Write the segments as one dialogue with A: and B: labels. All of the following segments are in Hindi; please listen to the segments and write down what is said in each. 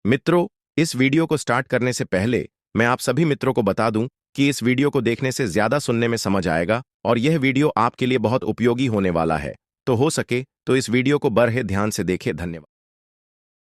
A: मित्रों, इस वीडियो को स्टार्ट करने से पहले मैं आप सभी मित्रों को बता दूं कि इस वीडियो को देखने से ज्यादा सुनने में समझ आएगा और यह वीडियो आपके लिए बहुत उपयोगी होने वाला है। तो हो सके तो इस वीडियो को बड़े ध्यान से देखें। धन्यवाद।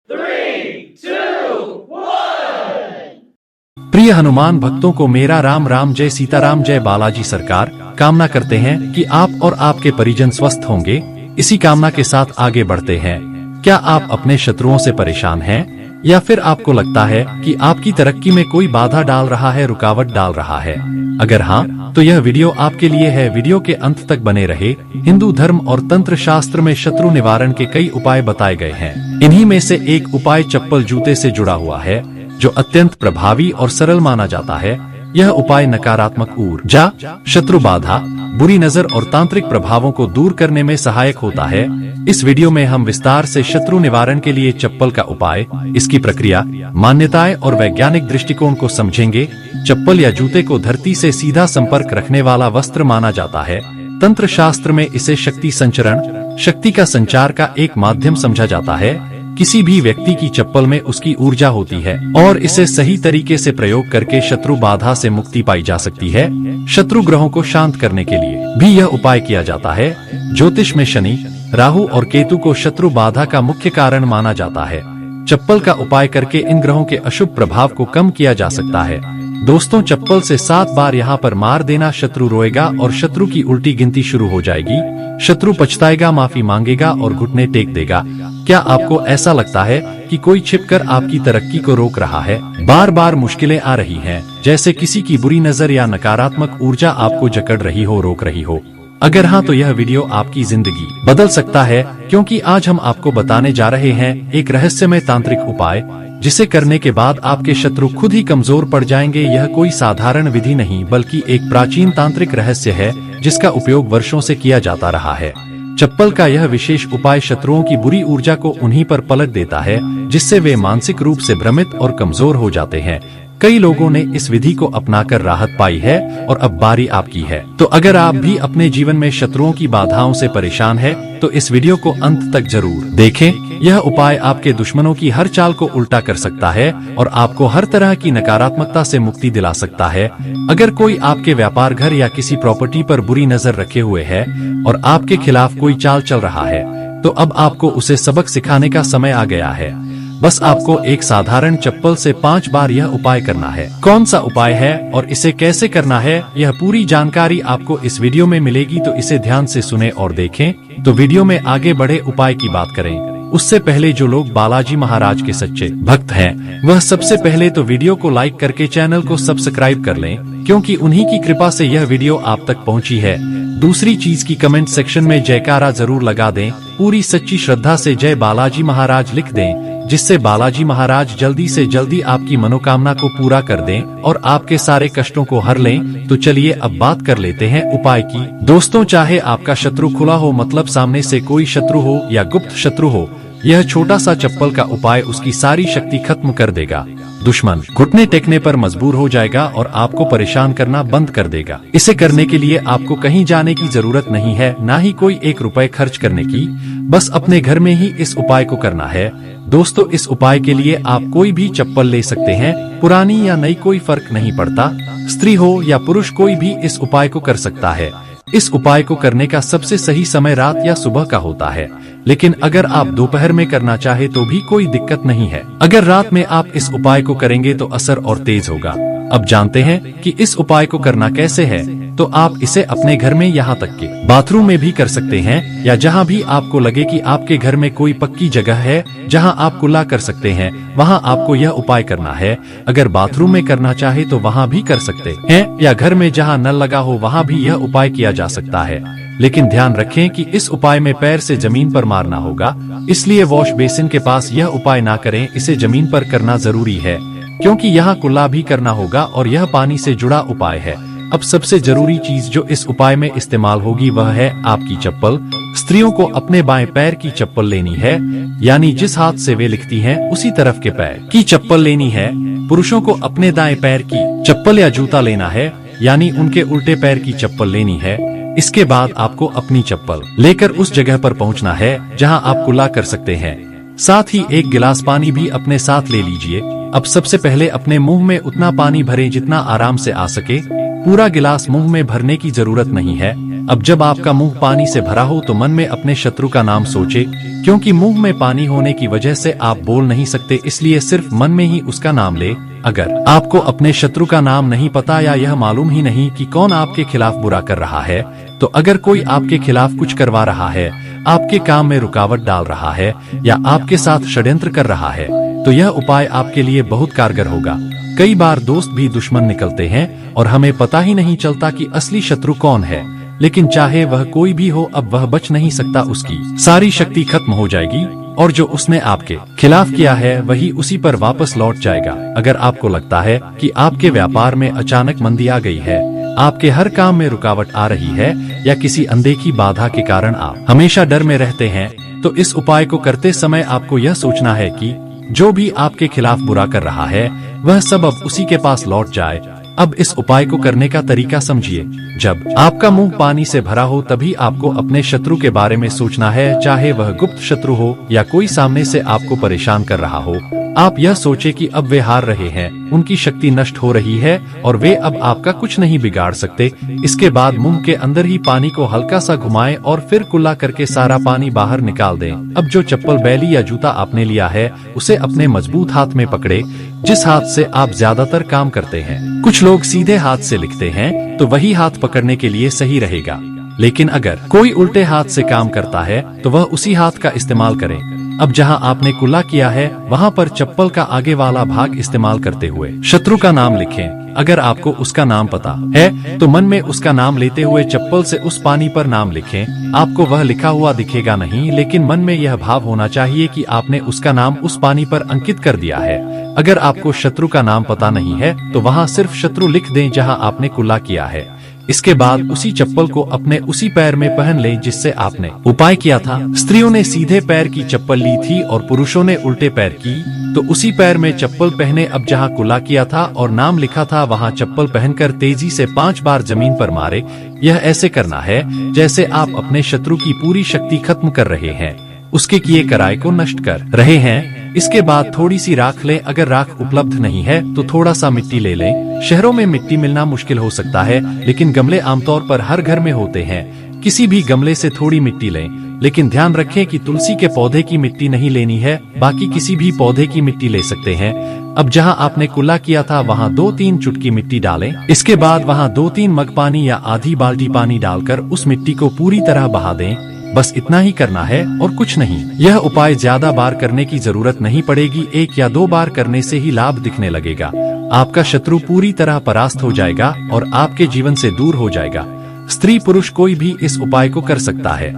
B: 3, 2, 1।
C: प्रिय हनुमान भक्तों को मेरा राम राम, जय सीताराम, जय बालाजी सरकार। कामना करते हैं कि आप और आपके परिजन स्वस्थ होंगे। इसी कामना के साथ आगे बढ़ते हैं। क्या आप अपने शत्रुओं से परेशान हैं या फिर आपको लगता है कि आपकी तरक्की में कोई बाधा डाल रहा है, रुकावट डाल रहा है? अगर हाँ, तो यह वीडियो आपके लिए है। वीडियो के अंत तक बने रहे। हिंदू धर्म और तंत्र शास्त्र में शत्रु निवारण के कई उपाय बताए गए हैं। इन्हीं में से एक उपाय चप्पल जूते से जुड़ा हुआ है, जो अत्यंत प्रभावी और सरल माना जाता है। यह उपाय नकारात्मक ऊर्जा, शत्रु बाधा, बुरी नजर और तांत्रिक प्रभावों को दूर करने में सहायक होता है। इस वीडियो में हम विस्तार से शत्रु निवारण के लिए चप्पल का उपाय, इसकी प्रक्रिया, मान्यताएं और वैज्ञानिक दृष्टिकोण को समझेंगे। चप्पल या जूते को धरती से सीधा संपर्क रखने वाला वस्त्र माना जाता है। तंत्र शास्त्र में इसे शक्ति संचरण, शक्ति का संचार का एक माध्यम समझा जाता है। किसी भी व्यक्ति की चप्पल में उसकी ऊर्जा होती है और इसे सही तरीके से प्रयोग करके शत्रु बाधा से मुक्ति पाई जा सकती है। शत्रु ग्रहों को शांत करने के लिए भी यह उपाय किया जाता है। ज्योतिष में शनि, राहु और केतु को शत्रु बाधा का मुख्य कारण माना जाता है। चप्पल का उपाय करके इन ग्रहों के अशुभ प्रभाव को कम किया जा सकता है। दोस्तों, चप्पल से 7 बार यहाँ पर मार देना, शत्रु रोएगा और शत्रु की उल्टी गिनती शुरू हो जाएगी। शत्रु पछताएगा, माफी मांगेगा और घुटने टेक देगा। क्या आपको ऐसा लगता है कि कोई छिपकर आपकी तरक्की को रोक रहा है? बार बार मुश्किलें आ रही हैं, जैसे किसी की बुरी नजर या नकारात्मक ऊर्जा आपको जकड़ रही हो, रोक रही हो? अगर हाँ, तो यह वीडियो आपकी जिंदगी बदल सकता है, क्योंकि आज हम आपको बताने जा रहे हैं एक रहस्यमय तांत्रिक उपाय, जिसे करने के बाद आपके शत्रु खुद ही कमजोर पड़ जाएंगे। यह कोई साधारण विधि नहीं, बल्कि एक प्राचीन तांत्रिक रहस्य है, जिसका उपयोग वर्षों से किया जाता रहा है। चप्पल का यह विशेष उपाय शत्रुओं की बुरी ऊर्जा को उन्हीं पर पलट देता है, जिससे वे मानसिक रूप से भ्रमित और कमजोर हो जाते हैं। कई लोगों ने इस विधि को अपनाकर राहत पाई है और अब बारी आपकी है। तो अगर आप भी अपने जीवन में शत्रुओं की बाधाओं से परेशान है, तो इस वीडियो को अंत तक जरूर देखें। यह उपाय आपके दुश्मनों की हर चाल को उल्टा कर सकता है और आपको हर तरह की नकारात्मकता से मुक्ति दिला सकता है। अगर कोई आपके व्यापार, घर या किसी प्रॉपर्टी पर बुरी नजर रखे हुए है और आपके खिलाफ कोई चाल चल रहा है, तो अब आपको उसे सबक सिखाने का समय आ गया है। बस आपको एक साधारण चप्पल से 5 बार यह उपाय करना है। कौन सा उपाय है और इसे कैसे करना है, यह पूरी जानकारी आपको इस वीडियो में मिलेगी, तो इसे ध्यान से सुने और देखें। तो वीडियो में आगे बढ़े उपाय की बात करें, उससे पहले जो लोग बालाजी महाराज के सच्चे भक्त हैं, वह सबसे पहले तो वीडियो को लाइक करके चैनल को सब्सक्राइब कर लें, क्योंकि उन्हीं की कृपा से यह वीडियो आप तक पहुंची है। दूसरी चीज की कमेंट सेक्शन में जयकारा जरूर लगा दें। पूरी सच्ची श्रद्धा से जय बालाजी महाराज लिख दें, जिससे बालाजी महाराज जल्दी से जल्दी आपकी मनोकामना को पूरा कर दें और आपके सारे कष्टों को हर लें। तो चलिए अब बात कर लेते हैं उपाय की। दोस्तों, चाहे आपका शत्रु खुला हो, मतलब सामने से कोई शत्रु हो या गुप्त शत्रु हो, यह छोटा सा चप्पल का उपाय उसकी सारी शक्ति खत्म कर देगा। दुश्मन घुटने टेकने पर मजबूर हो जाएगा और आपको परेशान करना बंद कर देगा। इसे करने के लिए आपको कहीं जाने की जरूरत नहीं है, ना ही कोई 1 रुपए खर्च करने की। बस अपने घर में ही इस उपाय को करना है। दोस्तों, इस उपाय के लिए आप कोई भी चप्पल ले सकते हैं, पुरानी या नई कोई फर्क नहीं पड़ता। स्त्री हो या पुरुष, कोई भी इस उपाय को कर सकता है। इस उपाय को करने का सबसे सही समय रात या सुबह का होता है, लेकिन अगर आप दोपहर में करना चाहे तो भी कोई दिक्कत नहीं है। अगर रात में आप इस उपाय को करेंगे तो असर और तेज होगा। अब जानते हैं कि इस उपाय को करना कैसे है। तो आप इसे अपने घर में, यहाँ तक के बाथरूम में भी कर सकते हैं, या जहाँ भी आपको लगे कि आपके घर में कोई पक्की जगह है जहाँ आप कुल्ला कर सकते हैं, वहाँ आपको यह उपाय करना है। अगर बाथरूम में करना चाहे तो वहाँ भी कर सकते हैं, या घर में जहाँ नल लगा हो वहाँ भी यह उपाय किया जा सकता है। लेकिन ध्यान रखें कि इस उपाय में पैर से जमीन पर मारना होगा, इसलिए वॉश बेसिन के पास यह उपाय ना करें। इसे जमीन पर करना जरूरी है, क्योंकि यहाँ कुल्ला भी करना होगा और यह पानी से जुड़ा उपाय है। अब सबसे जरूरी चीज जो इस उपाय में इस्तेमाल होगी वह है आपकी चप्पल। स्त्रियों को अपने बाएं पैर की चप्पल लेनी है, यानी जिस हाथ से वे लिखती हैं उसी तरफ के पैर की चप्पल लेनी है। पुरुषों को अपने दाएं पैर की चप्पल या जूता लेना है, यानी उनके उल्टे पैर की चप्पल लेनी है। इसके बाद आपको अपनी चप्पल लेकर उस जगह पर पहुंचना है जहां आप कुल्ला कर सकते हैं। साथ ही एक गिलास पानी भी अपने साथ ले लीजिए। अब सबसे पहले अपने मुंह में उतना पानी भरें जितना आराम से आ सके। पूरा गिलास मुंह में भरने की जरूरत नहीं है। अब जब आपका मुंह पानी से भरा हो तो मन में अपने शत्रु का नाम सोचे, क्योंकि मुंह में पानी होने की वजह से आप बोल नहीं सकते, इसलिए सिर्फ मन में ही उसका नाम ले। अगर आपको अपने शत्रु का नाम नहीं पता या यह मालूम ही नहीं कि कौन आपके खिलाफ बुरा कर रहा है, तो अगर कोई आपके खिलाफ कुछ करवा रहा है, आपके काम में रुकावट डाल रहा है या आपके साथ षड्यंत्र कर रहा है, तो यह उपाय आपके लिए बहुत कारगर होगा। कई बार दोस्त भी दुश्मन निकलते हैं और हमें पता ही नहीं चलता कि असली शत्रु कौन है। लेकिन चाहे वह कोई भी हो, अब वह बच नहीं सकता, उसकी सारी शक्ति खत्म हो जाएगी और जो उसने आपके खिलाफ किया है वही उसी पर वापस लौट जाएगा। अगर आपको लगता है कि आपके व्यापार में अचानक मंदी आ गई है, आपके हर काम में रुकावट आ रही है या किसी अनदेखी बाधा के कारण आप हमेशा डर में रहते हैं, तो इस उपाय को करते समय आपको यह सोचना है कि जो भी आपके खिलाफ बुरा कर रहा है वह सब अब उसी के पास लौट जाए। अब इस उपाय को करने का तरीका समझिए। जब आपका मुंह पानी से भरा हो तभी आपको अपने शत्रु के बारे में सोचना है, चाहे वह गुप्त शत्रु हो या कोई सामने से आपको परेशान कर रहा हो। आप यह सोचे कि अब वे हार रहे हैं, उनकी शक्ति नष्ट हो रही है और वे अब आपका कुछ नहीं बिगाड़ सकते। इसके बाद मुंह के अंदर ही पानी को हल्का सा घुमाएं और फिर कुल्ला करके सारा पानी बाहर निकाल दें। अब जो चप्पल, बैली या जूता आपने लिया है उसे अपने मजबूत हाथ में पकड़े, जिस हाथ से आप ज्यादातर काम करते हैं। कुछ लोग सीधे हाथ से लिखते हैं तो वही हाथ पकड़ने के लिए सही रहेगा, लेकिन अगर कोई उल्टे हाथ से काम करता है तो वह उसी हाथ का इस्तेमाल करें। अब जहां आपने कुल्ला किया है वहां पर चप्पल का आगे वाला भाग इस्तेमाल करते हुए शत्रु का नाम लिखें। अगर आपको उसका नाम पता है तो मन में उसका नाम लेते हुए चप्पल से उस पानी पर नाम लिखें। आपको वह लिखा हुआ दिखेगा नहीं, लेकिन मन में यह भाव होना चाहिए कि आपने उसका नाम उस पानी पर अंकित कर दिया है। अगर आपको शत्रु का नाम पता नहीं है तो वहां सिर्फ शत्रु लिख दें जहां आपने कुल्ला किया है। इसके बाद उसी चप्पल को अपने उसी पैर में पहन लें जिससे आपने उपाय किया था। स्त्रियों ने सीधे पैर की चप्पल ली थी और पुरुषों ने उल्टे पैर की, तो उसी पैर में चप्पल पहने। अब जहां कुल्ला किया था और नाम लिखा था वहां चप्पल पहनकर तेजी से 5 बार जमीन पर मारे। यह ऐसे करना है जैसे आप अपने शत्रु की पूरी शक्ति खत्म कर रहे हैं, उसके किए कराए को नष्ट कर रहे हैं। इसके बाद थोड़ी सी राख लें। अगर राख उपलब्ध नहीं है तो थोड़ा सा मिट्टी ले लें। शहरों में मिट्टी मिलना मुश्किल हो सकता है, लेकिन गमले आमतौर पर हर घर में होते हैं। किसी भी गमले से थोड़ी मिट्टी लें, लेकिन ध्यान रखें कि तुलसी के पौधे की मिट्टी नहीं लेनी है, बाकी किसी भी पौधे की मिट्टी ले सकते हैं। अब जहां आपने कुल्ला किया था वहां 2-3 चुटकी मिट्टी डालें। इसके बाद वहां 2-3 मग पानी या आधी बाल्टी पानी डालकर उस मिट्टी को पूरी तरह बहा दें। बस इतना ही करना है और कुछ नहीं। यह उपाय ज्यादा बार करने की जरूरत नहीं पड़ेगी, 1 या 2 बार करने से ही लाभ दिखने लगेगा। आपका शत्रु पूरी तरह परास्त हो जाएगा और आपके जीवन से दूर हो जाएगा। स्त्री पुरुष कोई भी इस उपाय को कर सकता है।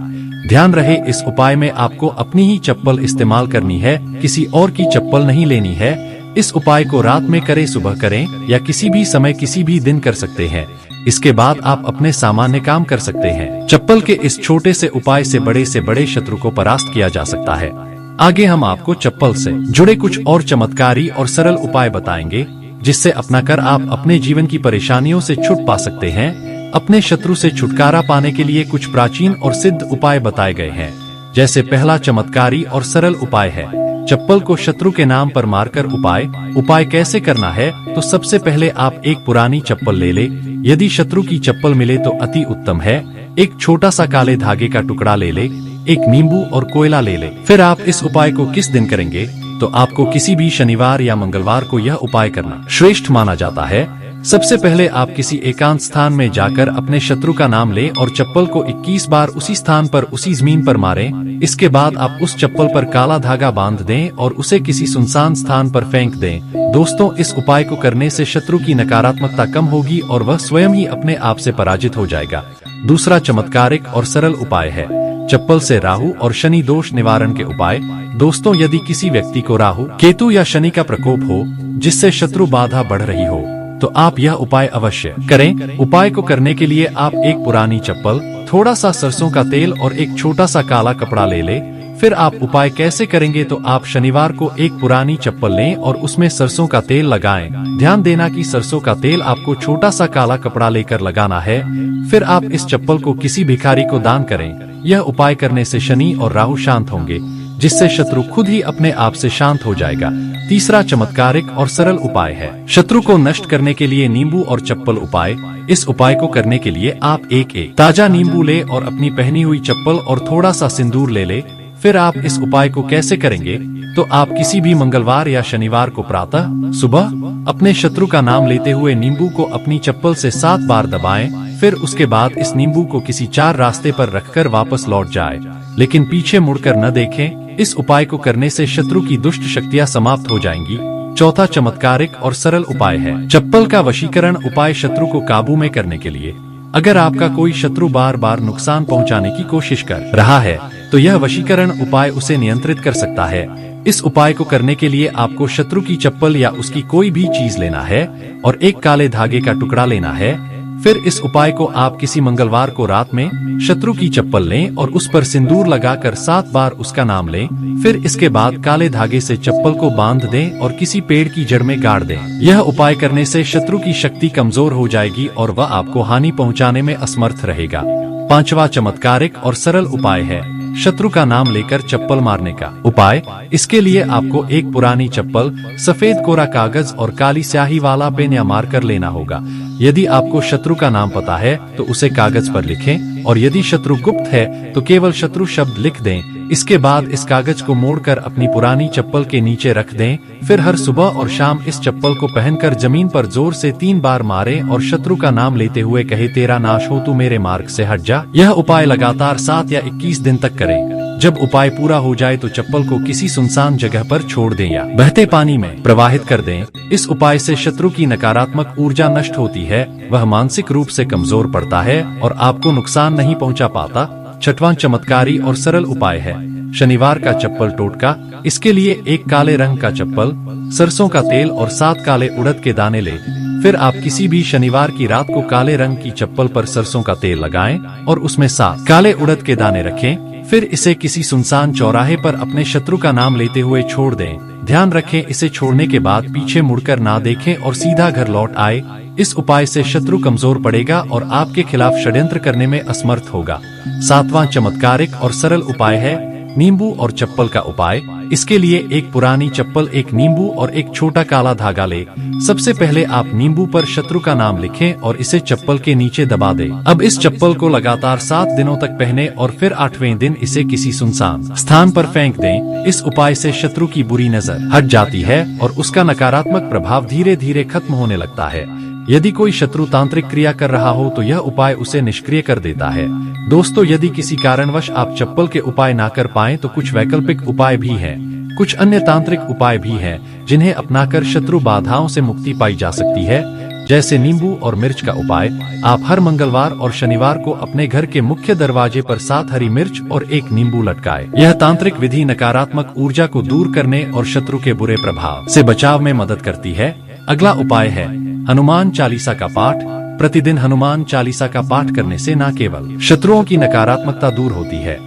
C: ध्यान रहे, इस उपाय में आपको अपनी ही चप्पल इस्तेमाल करनी है, किसी और की चप्पल नहीं लेनी है। इस उपाय को रात में करें, सुबह करें या किसी भी समय किसी भी दिन कर सकते हैं। इसके बाद आप अपने सामान्य काम कर सकते हैं। चप्पल के इस छोटे से उपाय से बड़े शत्रु को परास्त किया जा सकता है। आगे हम आपको चप्पल से जुड़े कुछ और चमत्कारी और सरल उपाय बताएंगे, जिससे अपनाकर आप अपने जीवन की परेशानियों से छूट पा सकते हैं। अपने शत्रु से छुटकारा पाने के लिए कुछ प्राचीन और सिद्ध उपाय बताए गए हैं। जैसे पहला चमत्कारी और सरल उपाय है चप्पल को शत्रु के नाम पर मारकर उपाय कैसे करना है? तो सबसे पहले आप एक पुरानी चप्पल ले ले। यदि शत्रु की चप्पल मिले तो अति उत्तम है। एक छोटा सा काले धागे का टुकड़ा ले ले, एक नींबू और कोयला ले ले। फिर आप इस उपाय को किस दिन करेंगे? तो आपको किसी भी शनिवार या मंगलवार को यह उपाय करना श्रेष्ठ माना जाता है। सबसे पहले आप किसी एकांत स्थान में जाकर अपने शत्रु का नाम लें और चप्पल को 21 बार उसी स्थान पर, उसी जमीन पर मारें। इसके बाद आप उस चप्पल पर काला धागा बांध दें और उसे किसी सुनसान स्थान पर फेंक दें। दोस्तों, इस उपाय को करने से शत्रु की नकारात्मकता कम होगी और वह स्वयं ही अपने आप से पराजित हो जाएगा। दूसरा चमत्कारिक और सरल उपाय है चप्पल से राहु और शनि दोष निवारण के उपाय। दोस्तों, यदि किसी व्यक्ति को राहु, केतु या शनि का प्रकोप हो जिससे शत्रु बाधा बढ़ रही हो, तो आप यह उपाय अवश्य करें। उपाय को करने के लिए आप एक पुरानी चप्पल, थोड़ा सा सरसों का तेल और एक छोटा सा काला कपड़ा ले ले। फिर आप उपाय कैसे करेंगे? तो आप शनिवार को एक पुरानी चप्पल लें और उसमें सरसों का तेल लगाएं। ध्यान देना कि सरसों का तेल आपको छोटा सा काला कपड़ा लेकर लगाना है। फिर आप इस चप्पल को किसी भिखारी को दान करें। यह उपाय करने से शनि और राहु शांत होंगे। जिससे शत्रु खुद ही अपने आप से शांत हो जाएगा। तीसरा चमत्कारिक और सरल उपाय है शत्रु को नष्ट करने के लिए नींबू और चप्पल उपाय। इस उपाय को करने के लिए आप एक ताजा नींबू ले और अपनी पहनी हुई चप्पल और थोड़ा सा सिंदूर ले। फिर आप इस उपाय को कैसे करेंगे, तो आप किसी भी मंगलवार या शनिवार को प्रातः सुबह अपने शत्रु का नाम लेते हुए नींबू को अपनी चप्पल से 7 बार दबाएं। फिर उसके बाद इस नींबू को किसी 4 रास्ते पर रखकर वापस लौट जाए, लेकिन पीछे मुड़कर न देखें। इस उपाय को करने से शत्रु की दुष्ट शक्तियां समाप्त हो जाएंगी। चौथा चमत्कारिक और सरल उपाय है चप्पल का वशीकरण उपाय। शत्रु को काबू में करने के लिए अगर आपका कोई शत्रु बार बार नुकसान पहुंचाने की कोशिश कर रहा है, तो यह वशीकरण उपाय उसे नियंत्रित कर सकता है। इस उपाय को करने के लिए आपको शत्रु की चप्पल या उसकी कोई भी चीज लेना है और एक काले धागे का टुकड़ा लेना है। फिर इस उपाय को आप किसी मंगलवार को रात में शत्रु की चप्पल लें और उस पर सिंदूर लगाकर 7 बार उसका नाम लें। फिर इसके बाद काले धागे से चप्पल को बांध दें और किसी पेड़ की जड़ में गाड़ दें। यह उपाय करने से शत्रु की शक्ति कमजोर हो जाएगी और वह आपको हानि पहुंचाने में असमर्थ रहेगा। पांचवा चमत्कारिक और सरल उपाय है शत्रु का नाम लेकर चप्पल मारने का उपाय। इसके लिए आपको एक पुरानी चप्पल, सफेद कोरा कागज और काली स्याही वाला पेन या मार्कर लेना होगा। यदि आपको शत्रु का नाम पता है तो उसे कागज पर लिखें, और यदि शत्रु गुप्त है तो केवल शत्रु शब्द लिख दें। इसके बाद इस कागज को मोड़कर अपनी पुरानी चप्पल के नीचे रख दें। फिर हर सुबह और शाम इस चप्पल को पहनकर जमीन पर जोर से 3 बार मारें और शत्रु का नाम लेते हुए कहे, तेरा नाश हो, तू मेरे मार्ग से हट जा। यह उपाय लगातार 7 या 21 दिन तक करें। जब उपाय पूरा हो जाए तो चप्पल को किसी सुनसान जगह पर छोड़ दें या बहते पानी में प्रवाहित कर दें। इस उपाय से शत्रु की नकारात्मक ऊर्जा नष्ट होती है, वह मानसिक रूप से कमजोर पड़ता है और आपको नुकसान नहीं पहुंचा पाता। छठवां चमत्कारी और सरल उपाय है शनिवार का चप्पल टोटका। इसके लिए एक काले रंग का चप्पल, सरसों का तेल और 7 काले उड़द के दाने ले। फिर आप किसी भी शनिवार की रात को काले रंग की चप्पल पर सरसों का तेल लगाएं और उसमें 7 काले उड़द के दाने रखें। फिर इसे किसी सुनसान चौराहे पर अपने शत्रु का नाम लेते हुए छोड़ दें। ध्यान रखें, इसे छोड़ने के बाद पीछे मुड़कर ना देखें और सीधा घर लौट आए। इस उपाय से शत्रु कमजोर पड़ेगा और आपके खिलाफ षड्यंत्र करने में असमर्थ होगा। सातवां चमत्कारिक और सरल उपाय है नींबू और चप्पल का उपाय। इसके लिए एक पुरानी चप्पल, एक नींबू और एक छोटा काला धागा ले। सबसे पहले आप नींबू पर शत्रु का नाम लिखें और इसे चप्पल के नीचे दबा दें। अब इस चप्पल को लगातार 7 दिनों तक पहने और फिर 8वें दिन इसे किसी सुनसान स्थान पर फेंक दें। इस उपाय से शत्रु की बुरी नजर हट जाती है और उसका नकारात्मक प्रभाव धीरे धीरे खत्म होने लगता है। यदि कोई शत्रु तांत्रिक क्रिया कर रहा हो तो यह उपाय उसे निष्क्रिय कर देता है। दोस्तों, यदि किसी कारणवश आप चप्पल के उपाय ना कर पाएं तो कुछ वैकल्पिक उपाय भी हैं। कुछ अन्य तांत्रिक उपाय भी हैं जिन्हें अपनाकर शत्रु बाधाओं से मुक्ति पाई जा सकती है, जैसे नींबू और मिर्च का उपाय। आप हर मंगलवार और शनिवार को अपने घर के मुख्य दरवाजे पर 7 हरी मिर्च और 1 नींबू लटकाएं। यह तांत्रिक विधि नकारात्मक ऊर्जा को दूर करने और शत्रु के बुरे प्रभाव से बचाव में मदद करती है। अगला उपाय है हनुमान चालीसा का पाठ। प्रतिदिन हनुमान चालीसा का पाठ करने से न केवल शत्रुओं की नकारात्मकता दूर होती है,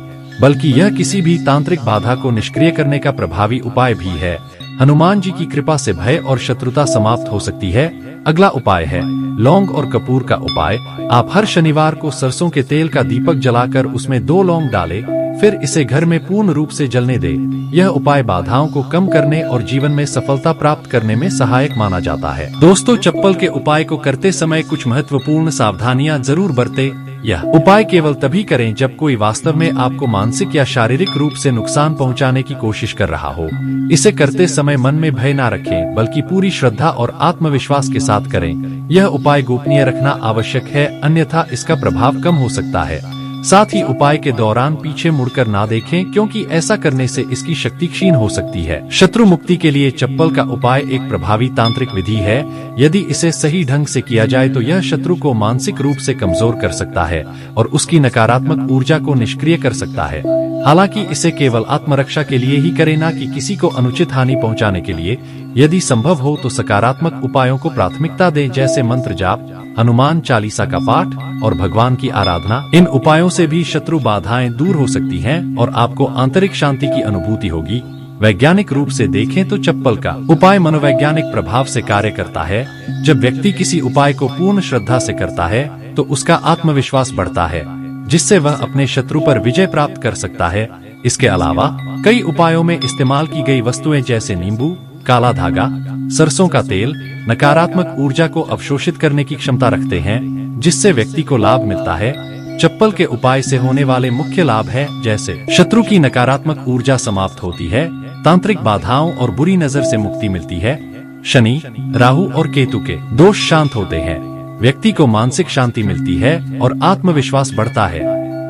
C: बल्कि यह किसी भी तांत्रिक बाधा को निष्क्रिय करने का प्रभावी उपाय भी है। हनुमान जी की कृपा से भय और शत्रुता समाप्त हो सकती है। अगला उपाय है लौंग और कपूर का उपाय। आप हर शनिवार को सरसों के तेल का दीपक जलाकर उसमें 2 लौंग डालें, फिर इसे घर में पूर्ण रूप से जलने दें। यह उपाय बाधाओं को कम करने और जीवन में सफलता प्राप्त करने में सहायक माना जाता है। दोस्तों, चप्पल के उपाय को करते समय कुछ महत्वपूर्ण सावधानियां जरूर बरतें। यह उपाय केवल तभी करें जब कोई वास्तव में आपको मानसिक या शारीरिक रूप से नुकसान पहुंचाने की कोशिश कर रहा हो। इसे करते समय मन में भय ना रखें, बल्कि पूरी श्रद्धा और आत्मविश्वास के साथ करें। यह उपाय गोपनीय रखना आवश्यक है, अन्यथा इसका प्रभाव कम हो सकता है। साथ ही उपाय के दौरान पीछे मुड़कर ना देखें, क्योंकि ऐसा करने से इसकी शक्ति क्षीण हो सकती है। शत्रु मुक्ति के लिए चप्पल का उपाय एक प्रभावी तांत्रिक विधि है। यदि इसे सही ढंग से किया जाए तो यह शत्रु को मानसिक रूप से कमजोर कर सकता है और उसकी नकारात्मक ऊर्जा को निष्क्रिय कर सकता है। हालांकि इसे केवल आत्मरक्षा के लिए ही करें, ना कि किसी को अनुचित हानि पहुंचाने के लिए। यदि संभव हो तो सकारात्मक उपायों को प्राथमिकता दें, जैसे मंत्र जाप, हनुमान चालीसा का पाठ और भगवान की आराधना। इन उपायों से भी शत्रु बाधाएं दूर हो सकती हैं और आपको आंतरिक शांति की अनुभूति होगी। वैज्ञानिक रूप से देखें तो चप्पल का उपाय मनोवैज्ञानिक प्रभाव से कार्य करता है। जब व्यक्ति किसी उपाय को पूर्ण श्रद्धा से करता है तो उसका आत्मविश्वास बढ़ता है, जिससे वह अपने शत्रु पर विजय प्राप्त कर सकता है। इसके अलावा कई उपायों में इस्तेमाल की गई वस्तुएं जैसे नींबू, काला धागा, सरसों का तेल नकारात्मक ऊर्जा को अवशोषित करने की क्षमता रखते हैं, जिससे व्यक्ति को लाभ मिलता है। चप्पल के उपाय से होने वाले मुख्य लाभ है जैसे शत्रु की नकारात्मक ऊर्जा समाप्त होती है, तांत्रिक बाधाओं और बुरी नजर से मुक्ति मिलती है, शनि, राहु और केतु के दोष शांत होते हैं, व्यक्ति को मानसिक शांति मिलती है और आत्मविश्वास बढ़ता है,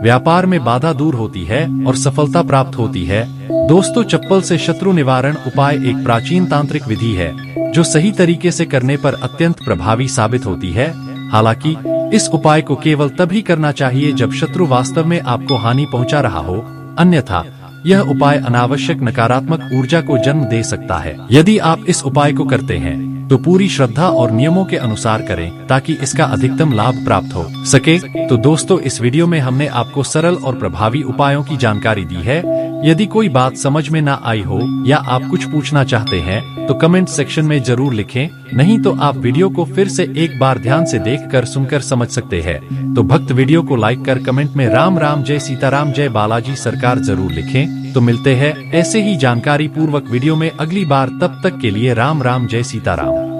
C: व्यापार में बाधा दूर होती है और सफलता प्राप्त होती है। दोस्तों, चप्पल से शत्रु निवारण उपाय एक प्राचीन तांत्रिक विधि है जो सही तरीके से करने पर अत्यंत प्रभावी साबित होती है। हालांकि इस उपाय को केवल तभी करना चाहिए जब शत्रु वास्तव में आपको हानि पहुंचा रहा हो, अन्यथा यह उपाय अनावश्यक नकारात्मक ऊर्जा को जन्म दे सकता है। यदि आप इस उपाय को करते हैं तो पूरी श्रद्धा और नियमों के अनुसार करें ताकि इसका अधिकतम लाभ प्राप्त हो सके। तो दोस्तों, इस वीडियो में हमने आपको सरल और प्रभावी उपायों की जानकारी दी है। यदि कोई बात समझ में ना आई हो या आप कुछ पूछना चाहते हैं तो कमेंट सेक्शन में जरूर लिखें, नहीं तो आप वीडियो को फिर से एक बार ध्यान से देखकर सुनकर समझ सकते हैं। तो भक्त वीडियो को लाइक कर कमेंट में राम राम जय सीताराम जय बालाजी सरकार जरूर लिखें। तो मिलते हैं ऐसे ही जानकारी पूर्वक वीडियो में अगली बार, तब तक के लिए राम राम जय सीताराम।